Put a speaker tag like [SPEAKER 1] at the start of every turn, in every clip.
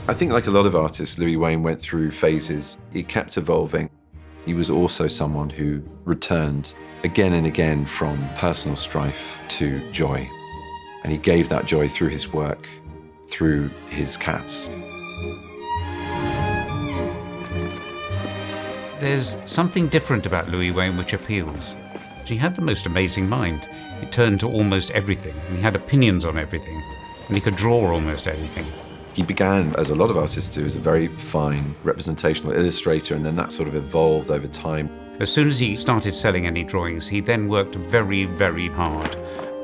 [SPEAKER 1] I think like a lot of artists, Louis Wain went through phases. He kept evolving. He was also someone who returned again and again from personal strife to joy. And he gave that joy through his work, through his cats.
[SPEAKER 2] There's something different about Louis Wain which appeals. He had the most amazing mind. He turned to almost everything, and he had opinions on everything, and he could draw almost anything.
[SPEAKER 1] He began, as a lot of artists do, as a very fine representational illustrator, and then that sort of evolved over time.
[SPEAKER 2] As soon as he started selling any drawings, he then worked very, very hard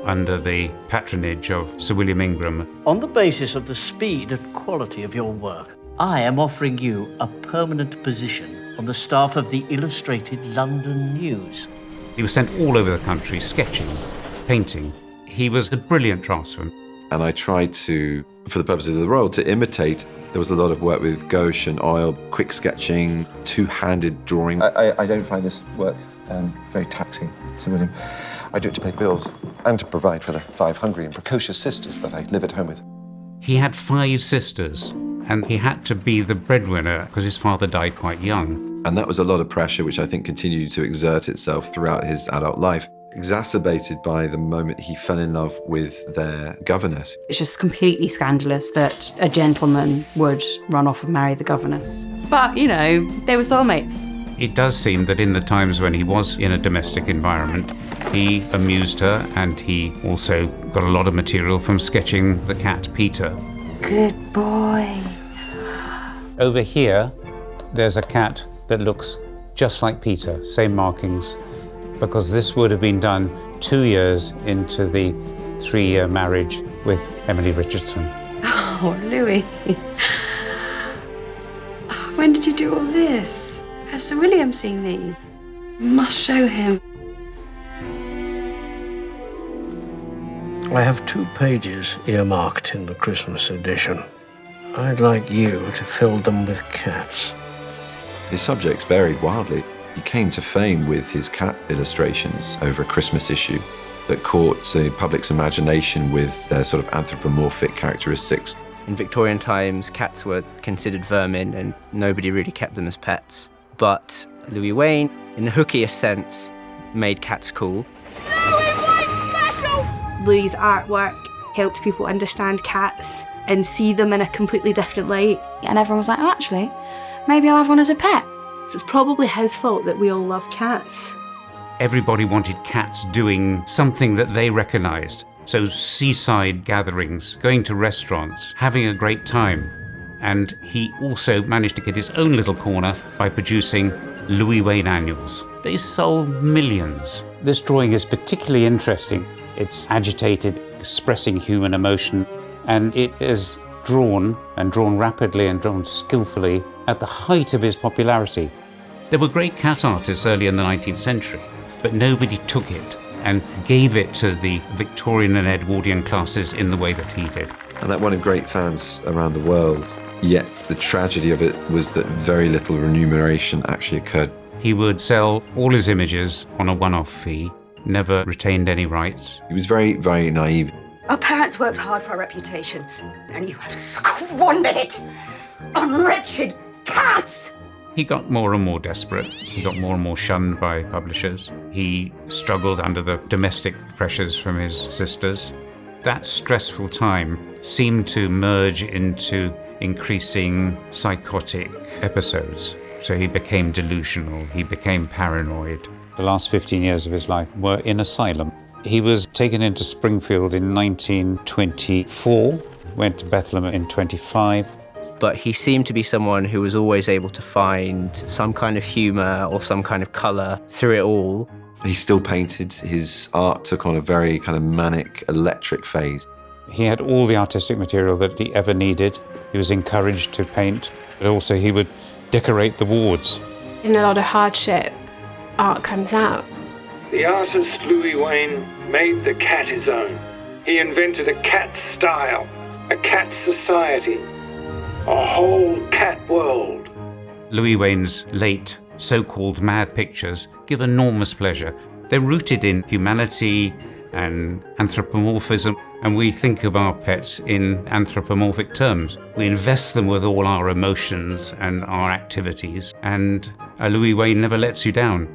[SPEAKER 2] under the patronage of Sir William Ingram.
[SPEAKER 3] On the basis of the speed and quality of your work, I am offering you a permanent position on the staff of the Illustrated London News.
[SPEAKER 2] He was sent all over the country sketching, painting. He was a brilliant draftsman.
[SPEAKER 1] And I tried to, for the purposes of the role, to imitate. There was a lot of work with gouache and oil, quick sketching, two-handed drawing.
[SPEAKER 4] I don't find this work very taxing, Sir William. I do it to pay bills and to provide for the 5 hungry and precocious sisters that I live at home with.
[SPEAKER 2] He had 5 sisters, and he had to be the breadwinner because his father died quite young.
[SPEAKER 1] And that was a lot of pressure, which I think continued to exert itself throughout his adult life, exacerbated by the moment he fell in love with their governess.
[SPEAKER 5] It's just completely scandalous that a gentleman would run off and marry the governess. But, you know, they were soulmates.
[SPEAKER 2] It does seem that in the times when he was in a domestic environment, he amused her, and he also got a lot of material from sketching the cat, Peter.
[SPEAKER 6] Good boy.
[SPEAKER 2] Over here, there's a cat that looks just like Peter, same markings, because this would have been done 2 years into the 3-year marriage with Emily Richardson.
[SPEAKER 6] Oh, Louis. When did you do all this? Has Sir William seen these? You must show him.
[SPEAKER 3] I have 2 pages earmarked in the Christmas edition. I'd like you to fill them with cats.
[SPEAKER 1] His subjects varied wildly. He came to fame with his cat illustrations over a Christmas issue that caught the public's imagination with their sort of anthropomorphic characteristics.
[SPEAKER 7] In Victorian times, cats were considered vermin and nobody really kept them as pets. But Louis Wain, in the hookiest sense, made cats cool.
[SPEAKER 6] Louis Wain special!
[SPEAKER 5] Louis' artwork helped people understand cats and see them in a completely different light. And everyone was like, oh, actually, maybe I'll have one as a pet. So it's probably his fault that we all love cats.
[SPEAKER 2] Everybody wanted cats doing something that they recognised. So seaside gatherings, going to restaurants, having a great time. And he also managed to get his own little corner by producing Louis Wain annuals. They sold millions. This drawing is particularly interesting. It's agitated, expressing human emotion, and it is drawn rapidly and drawn skillfully at the height of his popularity. There were great cat artists early in the 19th century, but nobody took it and gave it to the Victorian and Edwardian classes in the way that he did.
[SPEAKER 1] And that won him great fans around the world. Yet the tragedy of it was that very little remuneration actually occurred.
[SPEAKER 2] He would sell all his images on a one-off fee, never retained any rights.
[SPEAKER 1] He was very, very naive.
[SPEAKER 8] Our parents worked hard for our reputation, and you have squandered it on wretched cats!
[SPEAKER 2] He got more and more desperate. He got more and more shunned by publishers. He struggled under the domestic pressures from his sisters. That stressful time seemed to merge into increasing psychotic episodes. So he became delusional, he became paranoid. The last 15 years of his life were in asylum. He was taken into Springfield in 1924, went to Bethlehem in 25.
[SPEAKER 7] But he seemed to be someone who was always able to find some kind of humour or some kind of colour through it all.
[SPEAKER 1] He still painted. His art took on a very kind of manic, electric phase.
[SPEAKER 2] He had all the artistic material that he ever needed. He was encouraged to paint, but also he would decorate the wards.
[SPEAKER 6] In a lot of hardship, art comes out.
[SPEAKER 9] The artist Louis Wain made the cat his own. He invented a cat style, a cat society, a whole cat world.
[SPEAKER 2] Louis Wain's late so-called mad pictures give enormous pleasure. They're rooted in humanity and anthropomorphism. And we think of our pets in anthropomorphic terms. We invest them with all our emotions and our activities, and Louis Wain never lets you down.